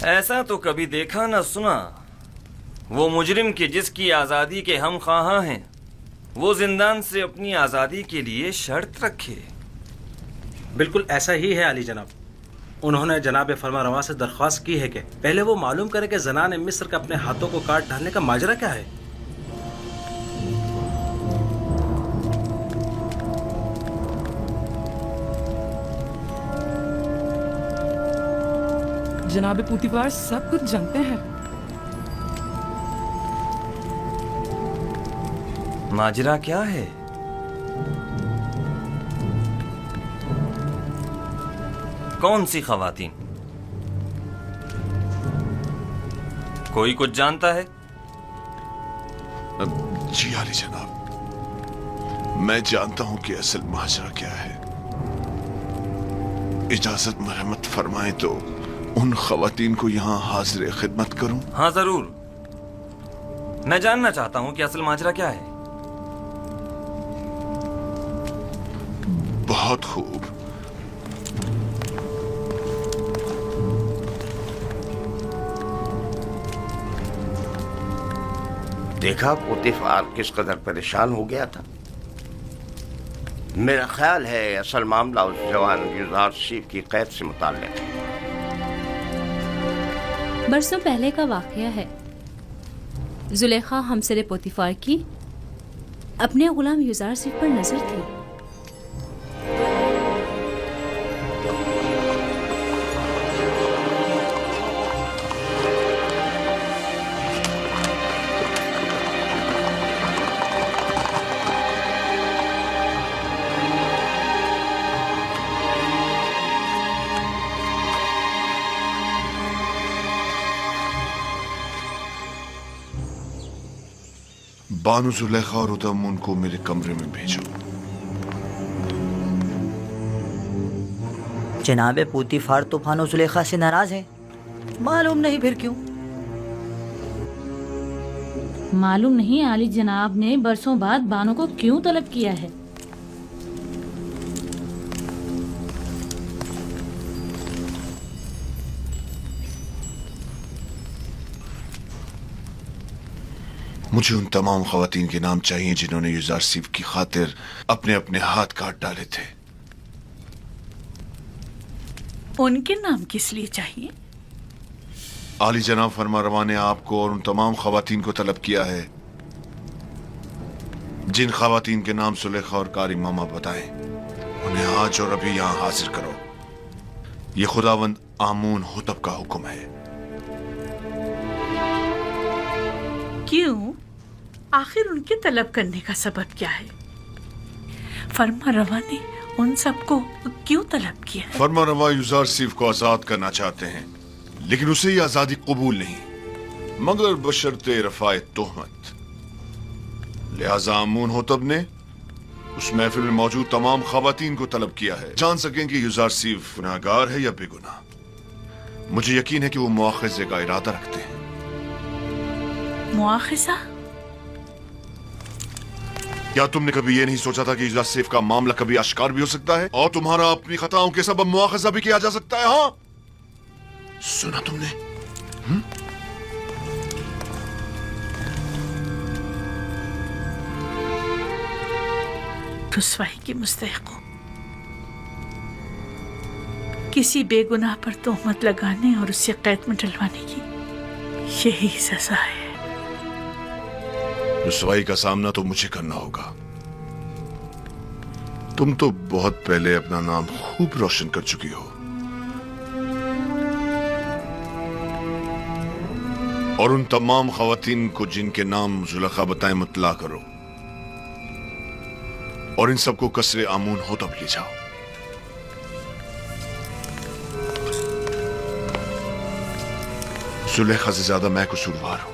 ایسا تو کبھی دیکھا نہ سنا. وہ مجرم کہ جس کی آزادی کے ہم خواہاں ہیں وہ زندان سے اپنی آزادی کے لیے شرط رکھے. بالکل ایسا ہی ہے علی جناب. انہوں نے جناب فرما رواں سے درخواست کی ہے کہ پہلے وہ معلوم کرے کہ زنان مصر کا اپنے ہاتھوں کو کاٹ ڈالنے کا ماجرا کیا ہے. جناب پوتیفار سب کچھ جانتے ہیں. ماجرا کیا ہے؟ کون سی خواتین؟ کوئی کچھ جانتا ہے؟ جی علی جناب، میں جانتا ہوں کہ اصل ماجرا کیا ہے. اجازت مرحمت فرمائیں تو ان خواتین کو یہاں حاضر خدمت کروں؟ ہاں ضرور. میں جاننا چاہتا ہوں کہ اصل ماجرا کیا ہے. بہت خوب. دیکھا پوتیفار کس قدر پریشان ہو گیا تھا. میرا خیال ہے اصل معاملہ اس جوان یوزارشیف کی قید سے متعلق ہے. برسوں پہلے کا واقعہ ہے. زلیخا ہمسر پوتیفار کی اپنے غلام یوزارشیف پر نظر تھی. بانو زلیخا اور ادم کو میرے کمرے میں بھیجو. جناب پوتیفار تو بانو زلیخا سے ناراض ہے. معلوم نہیں پھر کیوں. معلوم نہیں علی جناب نے برسوں بعد بانو کو کیوں طلب کیا ہے. مجھے ان تمام خواتین کے نام چاہیے جنہوں نے یوزارشیف کی خاطر اپنے اپنے ہاتھ کاٹ ڈالے تھے. ان کے نام کس لیے چاہیے؟ عالی جناب فرما رواں نے آپ کو اور ان تمام خواتین کو طلب کیا ہے جن خواتین کے نام زلیخا اور کاری ماما بتائیں. انہیں آج اور ابھی یہاں حاضر کرو. یہ خداوند آمون حتب کا حکم ہے. کیوں؟ آخر ان کے طلب کرنے کا سبب کیا ہے؟ فرما رواں نے ان سب کو کیوں طلب کیا ہے؟ فرما رواں یوزارشیف کو آزاد کرنا چاہتے ہیں لیکن اسے یہ آزادی قبول نہیں مگر بشرط رفع تہمت. لہذا آمون حتب نے اس محفل میں موجود تمام خواتین کو طلب کیا ہے جان سکیں کہ یوزارشیف گناہگار ہے یا بے گناہ. مجھے یقین ہے کہ وہ مواخذے کا ارادہ رکھتے ہیں. مواخذہ؟ کیا تم نے کبھی یہ نہیں سوچا تھا کہ یوزارشیف کا معاملہ کبھی اشکار بھی ہو سکتا ہے اور تمہارا اپنی خطاؤں کے سبب مواخذہ بھی کیا جا سکتا ہے؟ ہاں سنا تم نے؟ رسوائی کی مستحق ہو. کسی بے گناہ پر تہمت لگانے اور اسے قید میں ڈلوانے کی یہی سزا ہے. رسوائی کا سامنا تو مجھے کرنا ہوگا. تم تو بہت پہلے اپنا نام خوب روشن کر چکی ہو اور ان تمام خواتین کو جن کے نام زلیخا بتائیں مطلع کرو اور ان سب کو قصر آمون حتب لے جاؤ. زلیخا سے زیادہ میں قصوروار ہوں.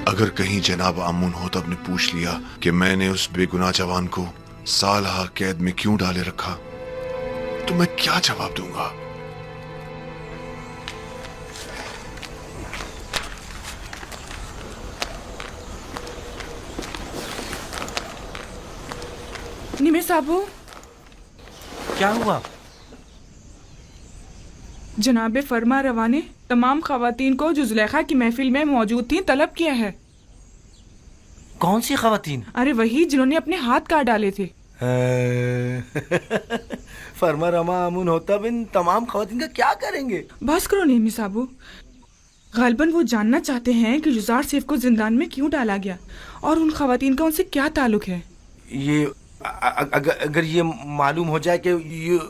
اگر کہیں جناب آمون حتب نے پوچھ لیا کہ میں نے اس بے گناہ جوان کو سالہ قید میں کیوں ڈالے رکھا تو میں کیا جواب دوں گا؟ نیمے صاحبو، کیا ہوا؟ जनाब फरमा रवा ने तमाम खवातीन को जो जुलेखा की महफिल में मौजूद थीं तलब किया है। कौन सी खवातीन? अरे वही जिन्होंने अपने हाथ काट डाले थे। फरमा रमा अमून होता बिन तमाम खवातीन का क्या करेंगे? बस करो नेमी साबू, गालबन वो जानना चाहते हैं कि युजार सैफ को जिंदान में क्यों डाला गया और उन खवातीन का उनसे क्या ताल्लुक है। ये अगर ये मालूम हो जाए कि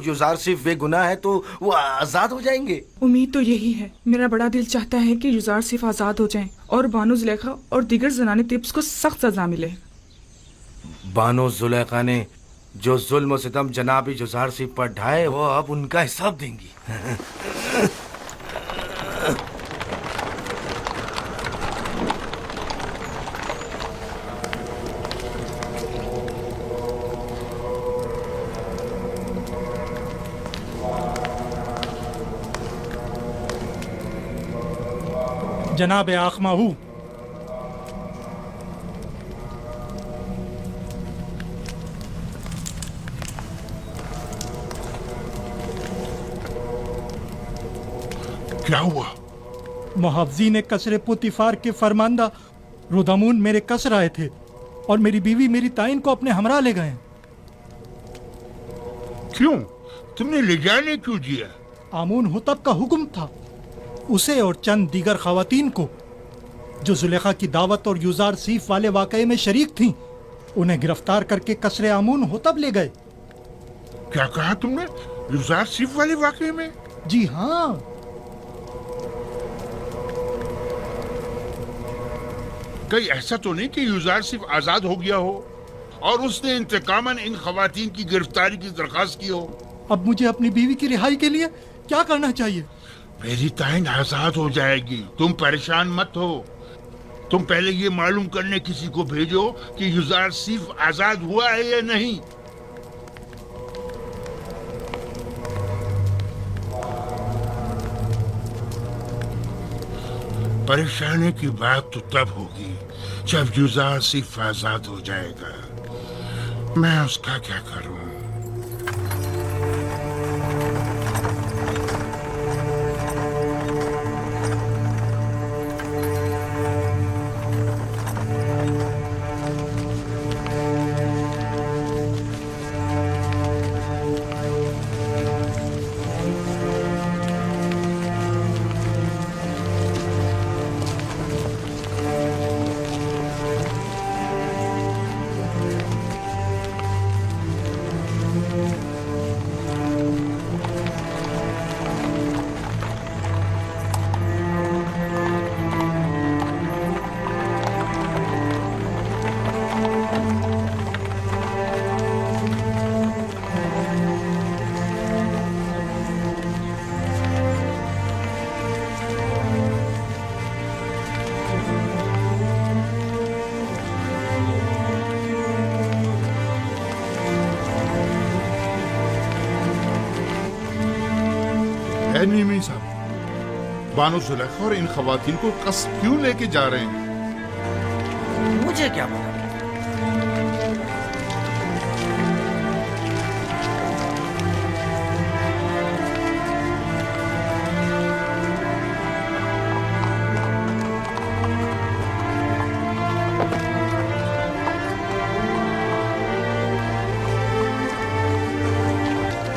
युजार सिर्फ बेगुनाह है तो वो आजाद हो जाएंगे। उम्मीद तो यही है। मेरा बड़ा दिल चाहता है कि युजार सिर्फ आजाद हो जाएं और बानो जुलेखा और दीगर जनाने तिब्स को सख्त सजा मिले। बानो जुलेखा ने जो जुल्म सितम जनाब युजार सिर्फ पर ढाए वो अब उनका हिसाब देंगी। जनाब आखमाहू, क्या हुआ? मुहावजीन कसरे पुतिफार के फरमांदा रुदामून मेरे कसर आए थे और मेरी बीवी मेरी ताइन को अपने हमरा ले गए। क्यों? तुमने ले जाने क्यों दिया? आमून हुतब का हुक्म था। उसे और चंद दीगर खवातीन को जो जुलेखा की दावत और युजार सीफ वाले वाकये में शरीक थीं, उन्हें गिरफ्तार करके कसरे आमून होतब ले गए। क्या कहा तुमने? युजार सीफ वाले वाकये में? जी हाँ। कहीं ऐसा तो नहीं कि युजार सिर्फ आजाद हो गया हो और उसने इंतकामन इन खवातीन की गिरफ्तारी की दरखास्त की हो? अब मुझे अपनी बीवी की रिहाई के लिए क्या करना चाहिए? मेरी ताइन आजाद हो जाएगी, तुम परेशान मत हो। तुम पहले ये मालूम करने किसी को भेजो कि युजार सिर्फ आजाद हुआ है या नहीं। परेशानी की बात तो तब होगी जब युजार सिर्फ आजाद हो जाएगा। मैं उसका क्या करूं? नीमी साहब, बानो जुलेखा और इन खवातीन को कस्ब क्यों लेके जा रहे हैं? मुझे क्या पता।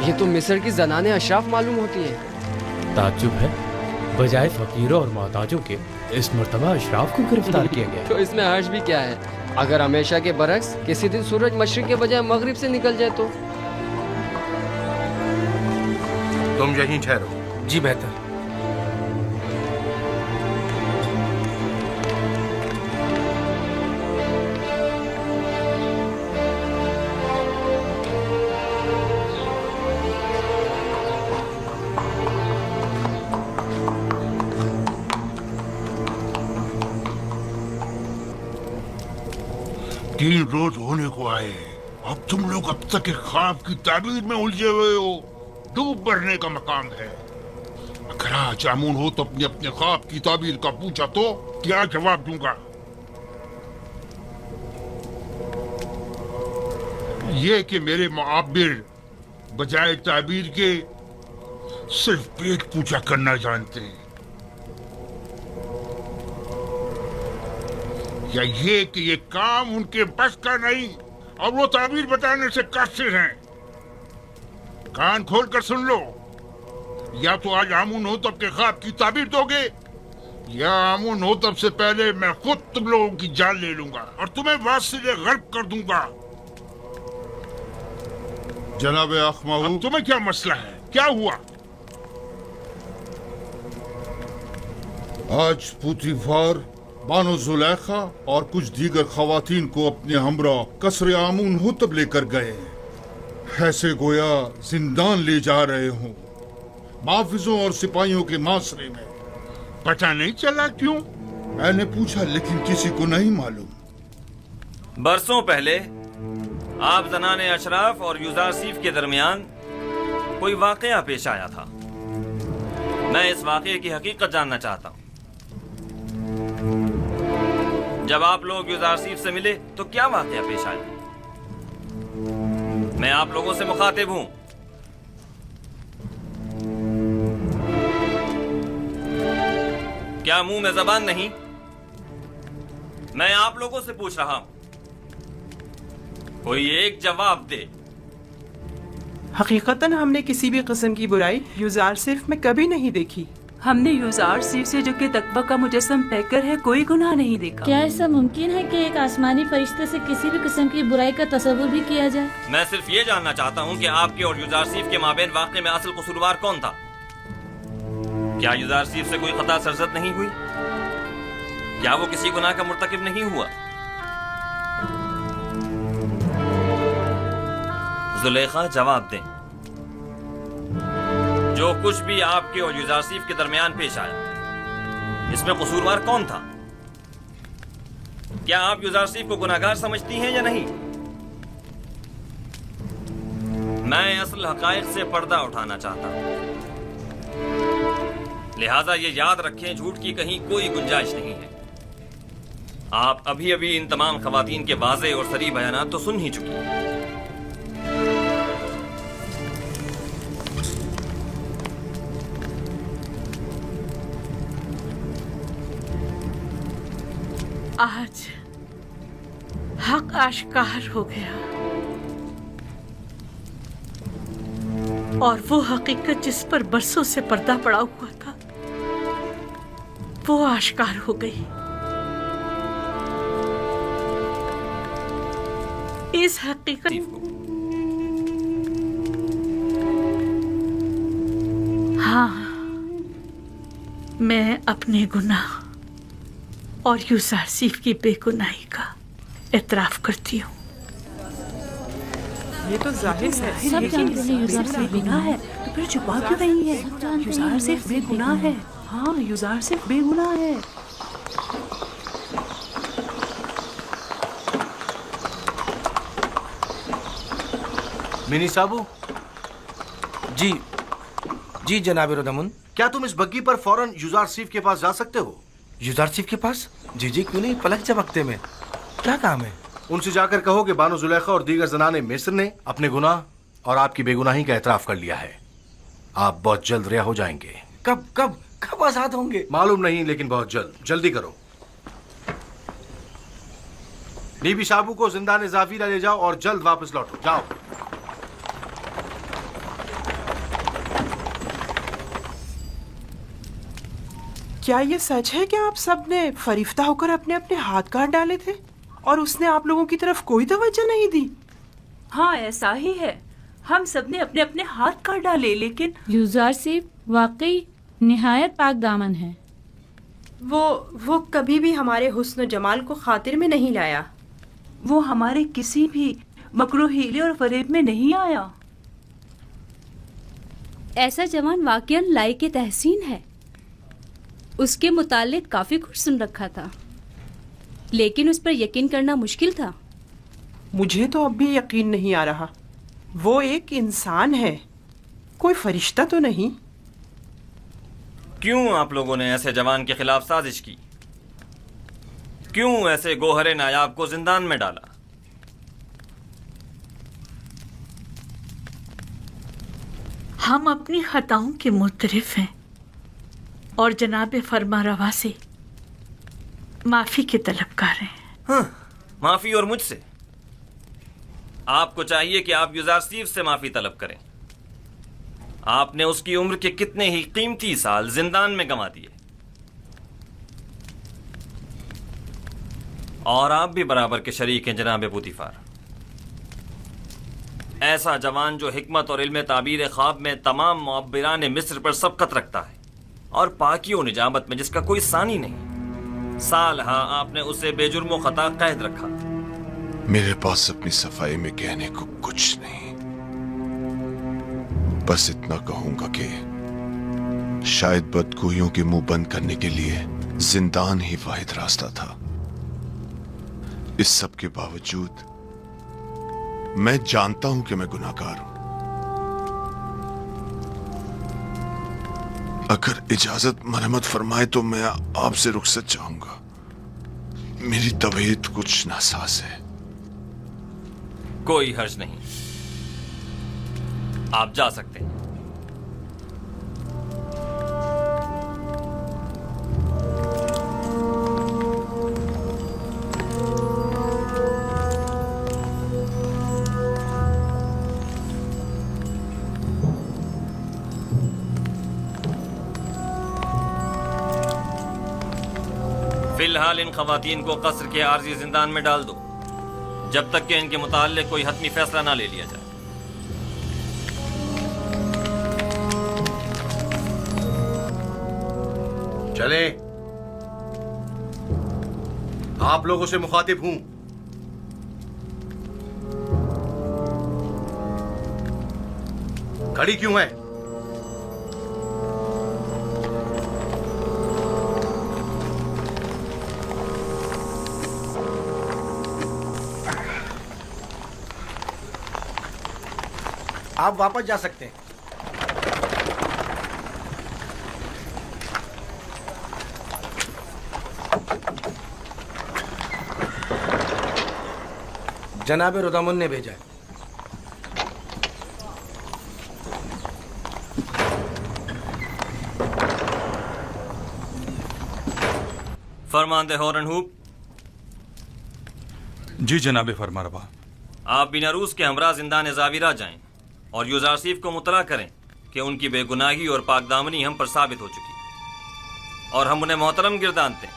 ये तो मिस्र की जनाने अशराफ मालूम होती है। ताज्जुब है, बजाय फकीरों और मोहताजों के इस मर्तबा अशराफ को गिरफ्तार किया गया। तो इसमें हर्ज भी क्या है? अगर हमेशा के बरक्स किसी दिन सूरज मशरिक के बजाय मगरिब से निकल जाए तो? तुम यहीं ठहरो। जी बेहतर। तीन रोज होने को आए, अब तुम लोग अब तक एक ख्वाब की ताबीर में उलझे हुए हो। डूब मरने का मकाम है। अगर आज आमून हो तो अपने अपने ख्वाब की ताबीर का पूछा तो क्या जवाब दूंगा? ये कि मेरे मुआब्बिर बजाय ताबीर के सिर्फ पेट पूजा करना जानते हैं, या ये कि ये काम उनके बस का नहीं और वो ताबीर बताने से कासिर हैं। कान खोल कर सुन लो, या तो आज आमून होतब के ख्वाब की ताबीर दोगे, या आमून होतब से पहले मैं खुद तुम लोगों की जान ले लूंगा और तुम्हें वासिले गर्क कर दूंगा। जनाब अखमाऊ, तुम्हें क्या मसला है, क्या हुआ? आज पुतिफार बानो जुलेखा और कुछ दीगर खवातीन को अपने हमरा कसरे आमून होतब लेकर गए, ऐसे गोया जिंदान ले जा रहे हों, माफिजों और सिपाहियों के मासरे में। पता नहीं चला क्यों? मैंने पूछा लेकिन किसी को नहीं मालूम। बरसों पहले आप जनाने अशराफ और युजार सीफ के दरमियान कोई वाकया पेश आया था। मैं इस वाकये की हकीकत जानना चाहता हूँ। जब आप लोग युजार सीफ से मिले तो क्या वाकया पेश आया? मैं आप लोगों से मुखातिब हूं। क्या मुंह में जबान नहीं? मैं आप लोगों से पूछ रहा हूं, कोई एक जवाब दे। हकीकतन हमने किसी भी किस्म की बुराई युजार सिर्फ में कभी नहीं देखी। हमने युजार सिर्फ से जो कि तकवा का मुजस्सम पैकर है कोई गुनाह नहीं देखा। क्या ऐसा मुमकिन है कि एक आसमानी फरिश्ते से किसी भी किस्म की बुराई का तस्वुर भी किया जाए? मैं सिर्फ ये जानना चाहता हूँ कि आपके और युजार सीफ के माबेन वाक़े में असल कसूरवार कौन था? क्या युजार सीफ से कोई खता सरजद नहीं हुई? क्या वो किसी गुनाह का मुर्तकिब नहीं हुआ? जुलेखा जवाब दें। जो कुछ भी आपके और युजार सीफ के दरमियान पेश आया, इसमें कसूरवार कौन था? क्या आप युजार सीफ को गुनाहगार समझती हैं या नहीं? मैं असल हकायक से पर्दा उठाना चाहता हूं, लिहाजा ये याद रखें, झूठ की कहीं कोई गुंजाइश नहीं है। आप अभी अभी इन तमाम खवातीन के वाज़े और सरी बयानात तो सुन ही चुकी हैं। आज हक आश्कार हो गया और वो हकीकत जिस पर बरसों से पर्दा पड़ा हुआ था वो आश्कार हो गई। इस हकीकत हाँ, मैं अपने गुनाह और युजार सीफ की बेगुनाही का एतराफ करती हूँ। ये तो जाहिर है, सब जानते हैं युजार सिर्फ बेगुनाह है, तो फिर छुपा क्यों रही है? युजार सिर्फ बेगुनाह है। हाँ, युजार सिर्फ बेगुनाह है। मिनी साबू जी, जी जनाब रदमुन, क्या तुम इस बग्गी पर फौरन युजार सीफ के पास जा सकते हो? युजार सीफ के पास? जी जी, क्यों नहीं, पलक झपकते में। क्या काम है? उनसे जाकर कहो कि बानो जुलेखा और दीगर जनाने मिस्र ने अपने गुनाह और आपकी बेगुनाही का एतराफ कर लिया है। आप बहुत जल्द रिहा हो जाएंगे। कब कब कब आजाद होंगे? मालूम नहीं, लेकिन बहुत जल्द। जल्दी करो। बीबी साबू को जिंदान जाफिरा ले जाओ और जल्द वापस लौटो। जाओ। क्या ये सच है कि आप सब ने फरिफ्ता होकर अपने अपने हाथ काट डाले थे और उसने आप लोगों की तरफ कोई तवज्जो नहीं दी? हाँ, ऐसा ही है। हम सब ने अपने अपने हाथ काट डाले, लेकिन युजार सिर्फ वाकई निहायत पाक दामन है। वो कभी भी हमारे हुस्न जमाल को खातिर में नहीं लाया। वो हमारे किसी भी मकरू हीले और फरेब में नहीं आया। ऐसा जवान वाकईन लायक तहसीन है। उसके मुतालिक काफी कुछ सुन रखा था, लेकिन उस पर यकीन करना मुश्किल था। मुझे तो अब भी यकीन नहीं आ रहा। वो एक इंसान है, कोई फरिश्ता तो नहीं। क्यों आप लोगों ने ऐसे जवान के खिलाफ साजिश की? क्यों ऐसे गोहरे नायाब को जिंदान में डाला? हम अपनी खताओं के मुतरिफ हैं और जनाब फरमा रवा से माफी के तलबगार हैं। हाँ, माफी और मुझसे? आपको चाहिए कि आप युजारसीफ से माफी तलब करें। आपने उसकी उम्र के कितने ही कीमती साल जिंदान में गंवा दिए, और आप भी बराबर के शरीक हैं जनाब पुतिफार। ऐसा जवान जो हिकमत और इल्म ताबीर ख्वाब में तमाम मुअब्बिरान मिस्र पर सबकत रखता है और पाकी और निजामत में जिसका कोई सानी नहीं, साल आपने उसे बेजुर्म खता कैद रखा। मेरे पास अपनी सफाई में कहने को कुछ नहीं, बस इतना कहूंगा कि शायद बदगोइयों के मुंह बंद करने के लिए जिंदान ही वाहिद रास्ता था। इस सब के बावजूद मैं जानता हूं कि मैं गुनाहगार हूं। अगर इजाजत मरहमत फरमाए तो मैं आपसे रुखसत चाहूंगा। मेरी तबीयत कुछ नासाज है। कोई हर्ज नहीं, आप जा सकते हैं। फिलहाल इन खवातीन को कस्र के आर्जी जिंदान में डाल दो जब तक कि इनके मुताल्लिक कोई हतमी फैसला ना ले लिया जाए। चले, आप लोगों से मुखातिब हूं। खड़ी क्यों है? आप वापस जा सकते हैं। जनाब रुदमुन ने भेजा है। फरमांदे हॉर्नहूप। जी जनाब फरमा रवा। आप बिनारूस के हमरा जिंदान जाविरा जाएं और युजारसीफ को मुतला करें कि उनकी बेगुनाही और पाकदामनी हम पर साबित हो चुकी और हम उन्हें मोहतरम गिरदानते हैं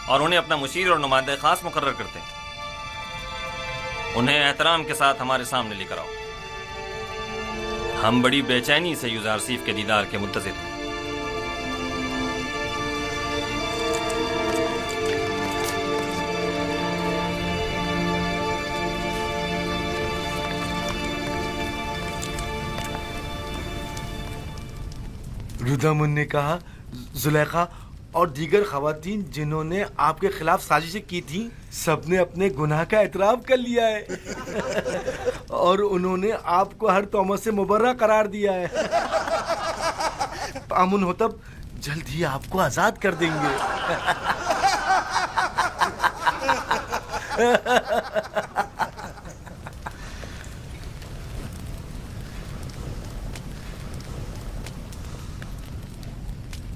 और उन्हें अपना मुशीर और नुमाइंदा खास मुकर्रर करते हैं। उन्हें एहतराम के साथ हमारे सामने लेकर आओ। हम बड़ी बेचैनी से युजारसीफ के दीदार के मुंतज़िर हैं। रुदमुन ने कहा जुलेखा और दीगर खवातीन जिन्होंने आपके खिलाफ साजिशें की थी सबने अपने गुनाह का एतराफ कर लिया है और उन्होंने आपको हर तोहमत से मुबर्रा करार दिया है। आमुन होतब जल्द ही आपको आजाद कर देंगे।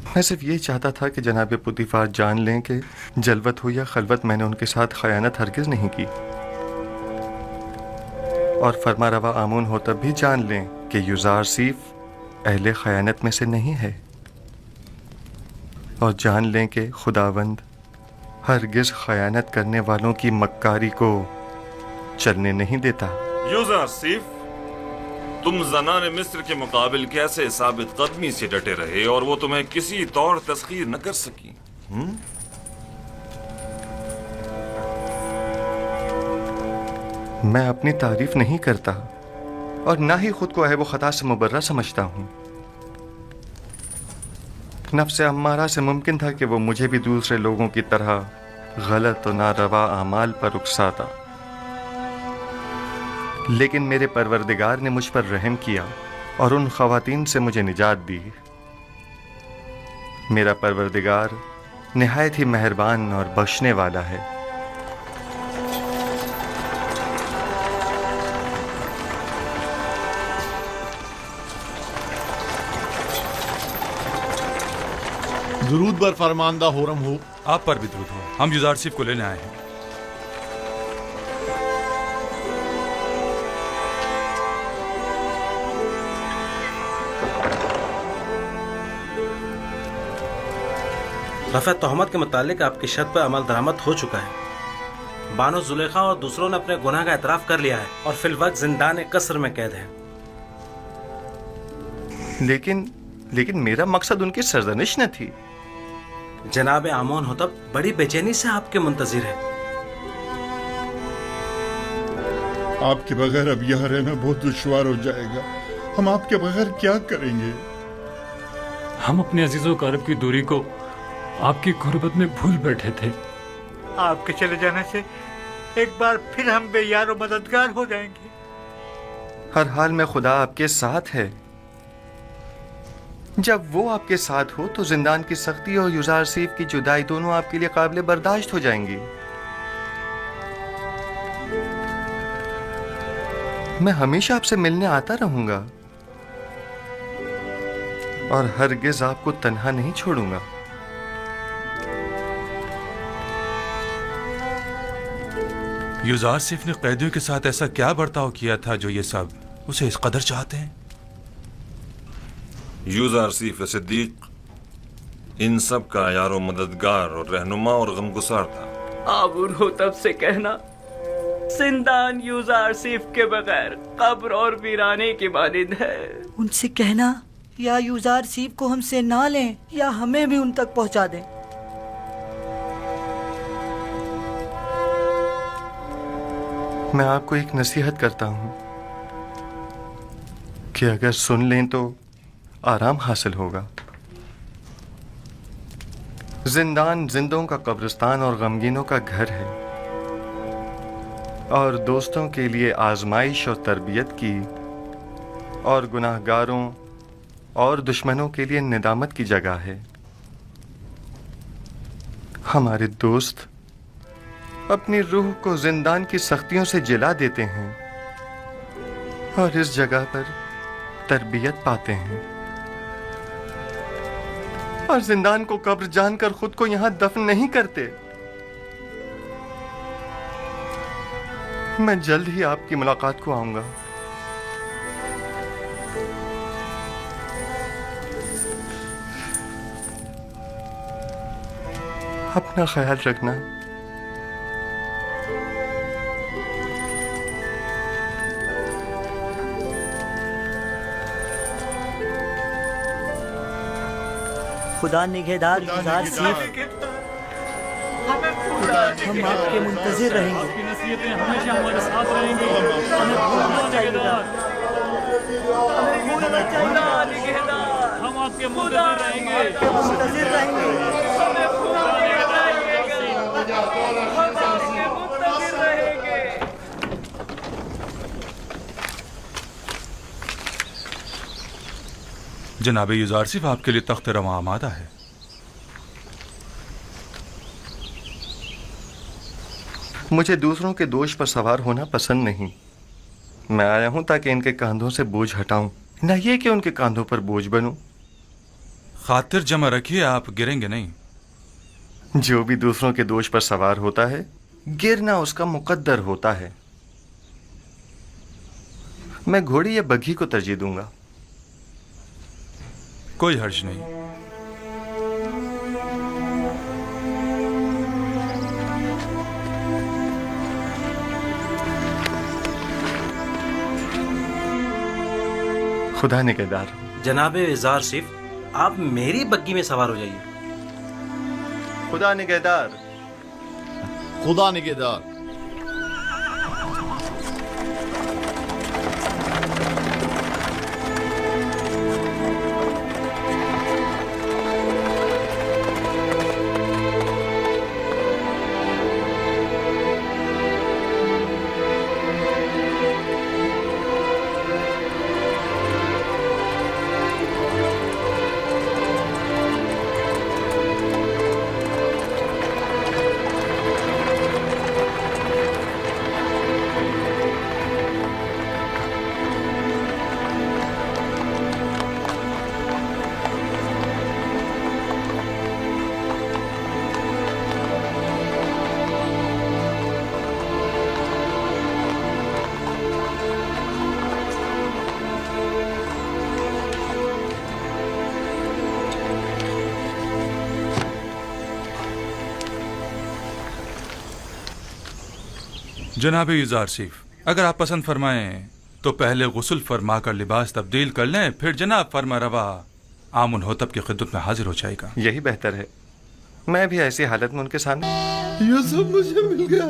मैं सिर्फ ये चाहता था कि जनाब पुतिफार जान लें कि जलवत हो या खलवत मैंने उनके साथ खयानत हरगिज नहीं की, और फरमा रवा आमून हो तब भी जान लें कि युजारसीफ अहले खयानत में से नहीं है, और जान लें कि खुदावंद हरगिज खयानत करने वालों की मक्कारी को चलने नहीं देता। युजारसीफ, तुम ज़नाने मिस्र के मुकाबिल कैसे साबित कदमी से डटे रहे और वो तुम्हें किसी तौर तस्खीर न कर सकी? मैं अपनी तारीफ नहीं करता और ना ही खुद को अहब खता से मुबर्रा समझता हूँ। नफ्स अम्मारा से मुमकिन था कि वो मुझे भी दूसरे लोगों की तरह गलत और नारवा आमाल पर उकसाता, लेकिन मेरे परवरदिगार ने मुझ पर रहम किया और उन खवातीन से मुझे निजात दी। मेरा परवरदिगार निहायत ही मेहरबान और बख्शने वाला है। درود بر فرماندہ حرم ہو. آپ پر بھی درود ہو. ہم یوزارسیف کو لینے آئے ہیں. رفع تہمت کے متعلق آپ کی شرط پر عمل درآمد ہو چکا ہے. بانو زلیخا اور دوسروں نے اپنے گناہ کا اعتراف کر لیا ہے اور فی الوقت زندان قصر میں قید ہے. لیکن میرا مقصد ان کی سرزنش نہ تھی. جناب آمون ہوتب بڑی بے چینی سے آپ کے منتظر ہے. آپ کے بغیر اب یہاں رہنا بہت دشوار ہو جائے گا. ہم آپ کے بغیر کیا کریں گے؟ ہم اپنے عزیز و اقارب کی دوری کو آپ کی غربت میں بھول بیٹھے تھے. آپ کے چلے جانے سے ایک بار پھر ہم بے یار و مددگار ہو جائیں گے. ہر حال میں خدا آپ کے ساتھ ہے. جب وہ آپ کے ساتھ ہو تو زندان کی سختی اور یوزارسیف کی جدائی دونوں آپ کے لیے قابل برداشت ہو جائیں گی. میں ہمیشہ آپ سے ملنے آتا رہوں گا اور ہرگز آپ کو تنہا نہیں چھوڑوں گا. یوزارسیف نے قیدیوں کے ساتھ ایسا کیا برتاؤ کیا تھا جو یہ سب اسے اس قدر چاہتے ہیں؟ یوزارسیف صدیق ان سب کا یار و مددگار اور رہنما اور غمگسار تھا. آمون ہوتب سے کہنا زندان یوزارسیف کے بغیر قبر اور ویرانے کی مانند ہے. ان سے کہنا یا یوزارسیف کو ہم سے نہ لیں یا ہمیں بھی ان تک پہنچا دیں. میں آپ کو ایک نصیحت کرتا ہوں کہ اگر سن لیں تو آرام حاصل ہوگا. زندان زندوں کا قبرستان اور غمگینوں کا گھر ہے اور دوستوں کے لیے آزمائش اور تربیت کی اور گناہ گاروں اور دشمنوں کے لیے ندامت کی جگہ ہے. ہمارے دوست اپنی روح کو زندان کی سختیوں سے جلا دیتے ہیں اور اس جگہ پر تربیت پاتے ہیں اور زندان کو قبر جان کر خود کو یہاں دفن نہیں کرتے. میں جلد ہی آپ کی ملاقات کو آؤں گا. اپنا خیال رکھنا. خدا نگہدار یوزارسیف. ہم آپ کے منتظر رہیں گے. ہمیشہ ہمارے ساتھ رہیں گے. ہم آپ کے منتظر رہیں گے. جناب یوزارسیف آپ کے لیے تخت رواں آمادہ ہے. مجھے دوسروں کے دوش پر سوار ہونا پسند نہیں. میں آیا ہوں تاکہ ان کے کاندھوں سے بوجھ ہٹاؤں، نہ یہ کہ ان کے کاندھوں پر بوجھ بنوں. خاطر جمع رکھیے، آپ گریں گے نہیں. جو بھی دوسروں کے دوش پر سوار ہوتا ہے گرنا اس کا مقدر ہوتا ہے. میں گھوڑی یا بگھی کو ترجیح دوں گا. کوئی حرج نہیں. خدا نگہدار. جناب یوزارسیف، آپ میری بگی میں سوار ہو جائیے. خدا نگہدار. خدا نگہدار. जनाब युजारसीफ, अगर आप पसंद फरमाएं तो पहले गुस्ल फरमा कर लिबास तब्दील कर लें, फिर जनाब फरमा रवा आमुन होतब की खिदमत में हाजिर हो जाएगा। यही बेहतर है। मैं भी ऐसी हालत में उनके सामने। ये सब मुझे मिल गया।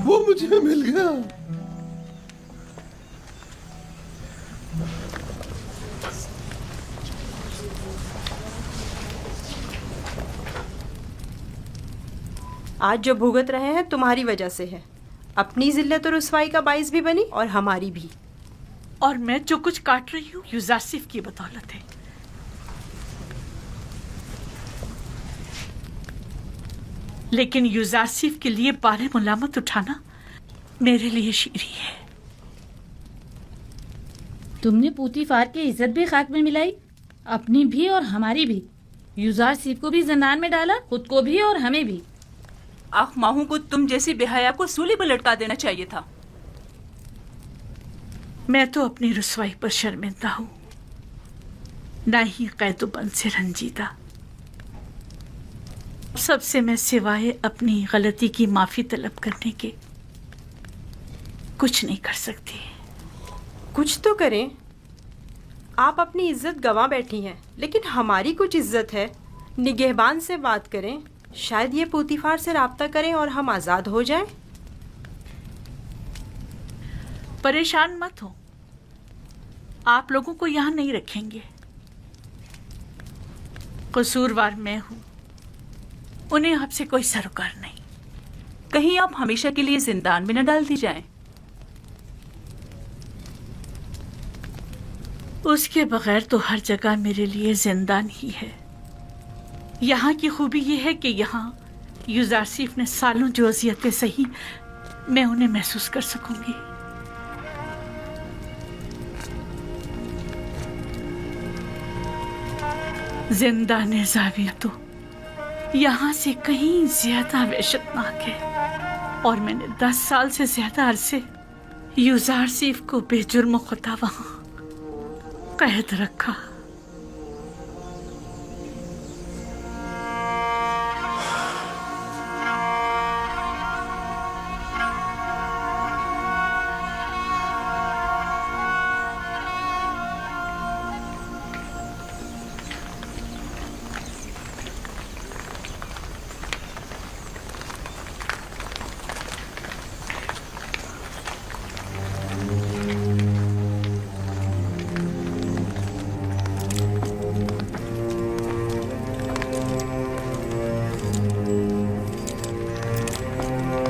वो मुझे मिल गया। आज जो भुगत रहे हैं तुम्हारी वजह से है। अपनी जिल्लत और रुसवाई का बाइस भी बनी और हमारी भी। और मैं जो कुछ काट रही हूँ युजारसीफ की बदौलत है। लेकिन युजारसीफ के लिए बारे मुलामत उठाना मेरे लिए शीरी है। तुमने पूतीफार की इज्जत भी खाक में मिलाई, अपनी भी और हमारी भी। युजारसीफ को भी जिंदान में डाला, खुद को भी और हमें भी। आख माहू को तुम जैसी बेहया को सूली पर लटका देना चाहिए था। मैं तो अपनी रुसवाई पर शर्मिंदा हूँ, ना ही कैदुबंद से रंजीदा। सबसे मैं सिवाय अपनी गलती की माफी तलब करने के कुछ नहीं कर सकती। कुछ तो करें। आप अपनी इज्जत गंवा बैठी हैं, लेकिन हमारी कुछ इज्जत है। निगहबान से बात करें, शायद ये पूतीफार से राब्ता करें और हम आजाद हो जाएं। परेशान मत हो, आप लोगों को यहाँ नहीं रखेंगे। कसूरवार मैं हूँ, उन्हें आपसे कोई सरोकार नहीं। कहीं आप हमेशा के लिए जिंदान में न डाल दी जाएं। उसके बगैर तो हर जगह मेरे लिए जिंदान ही है। यहाँ की खूबी ये है कि यहाँ युजारसीफ ने सालों जो अजियतें सही, मैं उन्हें महसूस कर सकूंगी। जिंदान ज़ाविया तो यहाँ से कहीं ज्यादा वहशतनाक है, और मैंने 10 साल से ज्यादा अरसे युजारसीफ को बेजुर्म खुदा वहाँ कैद रखा।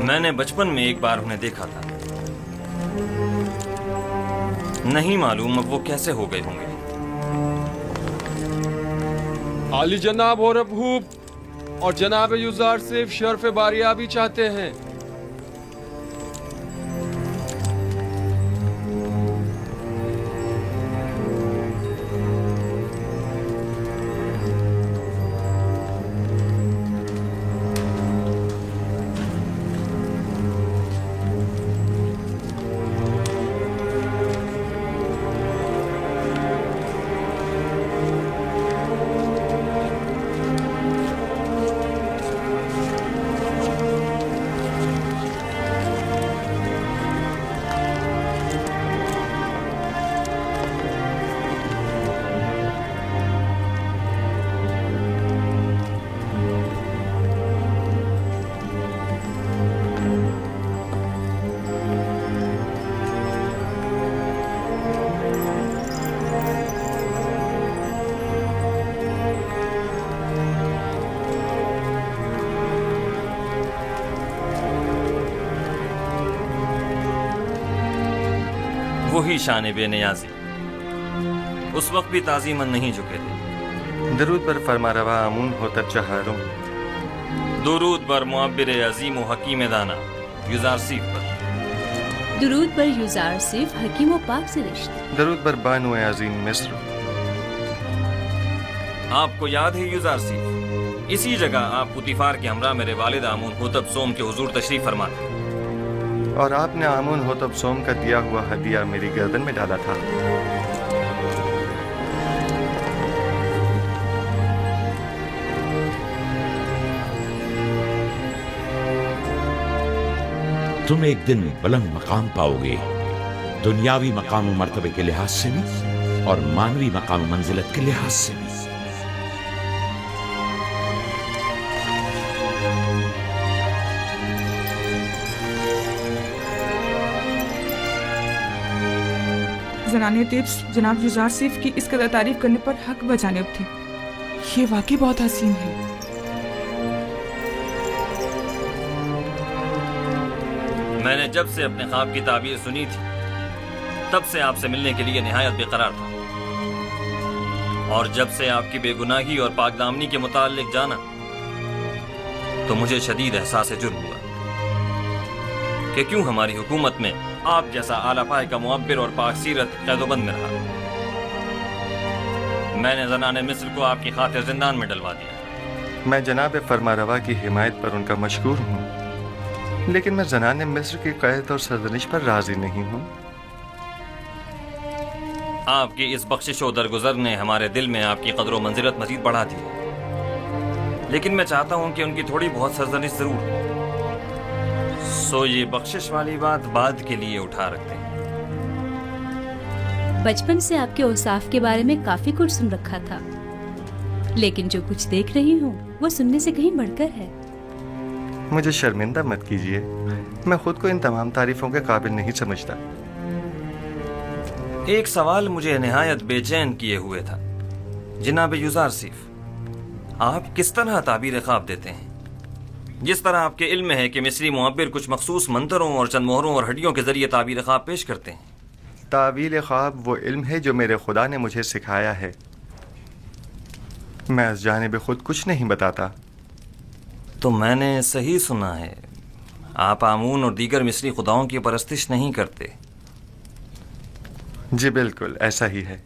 मैंने बचपन में एक बार उन्हें देखा था। नहीं मालूम अब वो कैसे हो गए होंगे। आली जनाब और अबूब और जनाब युजारसीफ शर्फ बारियाबी चाहते हैं। वही शान बेनियाजी उस वक्त भी ताज़ीमन नहीं झुके थे। दरूद पर फरमा रवा आमून होतब चहारुम। दुरूद पर मुअब्बिर अजीम व हकीम दाना युजारसीफ पर। दुरूद पर युजारसीफ हकीम व पाक से रिश्ते। दरूद पर बानु अजीम मिस्र। आपको याद है युजारसीफ, इसी जगह आप पुतीफार के हमरा मेरे वालिद आमून होतब सोम के हुजूर तशरीफ फरमा थे, और आपने आमून होतब सोम का दिया हुआ हदिया मेरी गर्दन में डाला था। तुम एक दिन बुलंद मकाम पाओगे, दुनियावी मकाम और मर्तबे के लिहाज से भी और मानवी मकाम और मंजिलत के लिहाज से भी। ज़नाने तिब्स जनाब युज़ार सिफ की इस कदर तारीफ करने पर हक बजानिब थी। ये वाकई बहुत हसीन है। मैंने जब से अपने ख्वाब की ताबीर सुनी थी तब से आपसे मिलने के लिए निहायत बेकरार था, और जब से आपकी बेगुनाही और पाकदामनी के मुताल्लिक जाना तो मुझे शदीद एहसास जुर्म हुआ कि क्यों हमारी हुकूमत में आप जैसा आला पाए का मुअब्बिर और पाक सीरत कैदोबंद में रहा। मैंने ज़नाने मिस्र को आपकी खातिर जिंदान में डलवा दिया। मैं जनाब फरमारवा की हिमायत पर उनका मशकूर हूँ, लेकिन मैं ज़नाने मिस्र की क़ैद और सरजनिश पर राजी नहीं हूँ। आपकी इस बख्शिश और दरगुजर ने हमारे दिल में आपकी कदर व मंजिलत मजीद बढ़ा दी है, लेकिन मैं चाहता हूँ कि उनकी थोड़ी बहुत सरजनिश जरूर हो। सो ये बख्शिश वाली बात बाद के लिए उठा रखते हैं। बचपन से आपके औसाफ के बारे में काफी कुछ सुन रखा था, लेकिन जो कुछ देख रही हूँ वो सुनने से कहीं बढ़कर है। मुझे शर्मिंदा मत कीजिए, मैं खुद को इन तमाम तारीफों के काबिल नहीं समझता। एक सवाल मुझे निहायत बेचैन किए हुए था। जनाब युज़ार सिफ, आप किस तरह ताबीर ख्वाब देते हैं? जिस तरह आपके इल्म में है कि मिस्री मुअब्बिर कुछ मखसूस मंतरों और चंद मोहरों और हड्डियों के जरिए ताबीर ख्वाब पेश करते हैं। तावील ख्वाब वो इल्म है जो मेरे खुदा ने मुझे सिखाया है। मैं इस जानिब खुद कुछ नहीं बताता। तो मैंने सही सुना है, आप आमून और दीगर मिस्री खुदाओं की परस्तिश नहीं करते? जी बिल्कुल ऐसा ही है।